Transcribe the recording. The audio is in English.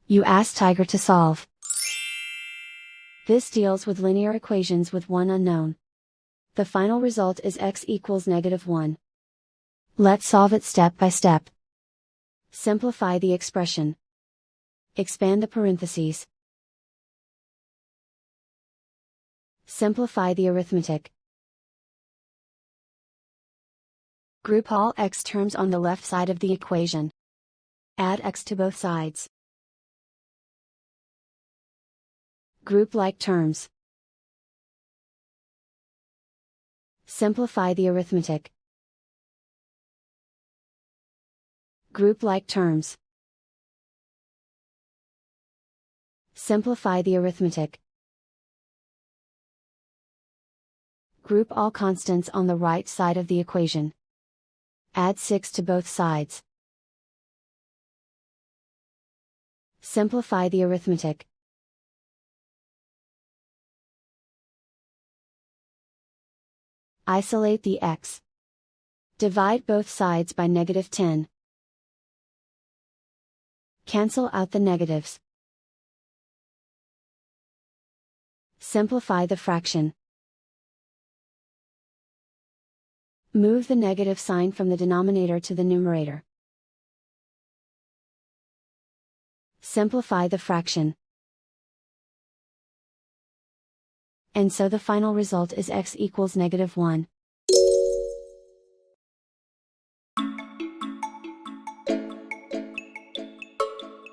You ask Tiger to solve. This deals with linear equations with one unknown. The final result is x equals -1. Let's solve it step by step. Simplify the expression. Expand the parentheses. Simplify the arithmetic. Group all x terms on the left side of the equation. Add x to both sides. Group like terms. Simplify the arithmetic. Group like terms. Simplify the arithmetic. Group all constants on the right side of the equation. Add 6 to both sides. Simplify the arithmetic. Isolate the x. Divide both sides by -10. Cancel out the negatives. Simplify the fraction. Move the negative sign from the denominator to the numerator. Simplify the fraction. And so the final result is x equals -1.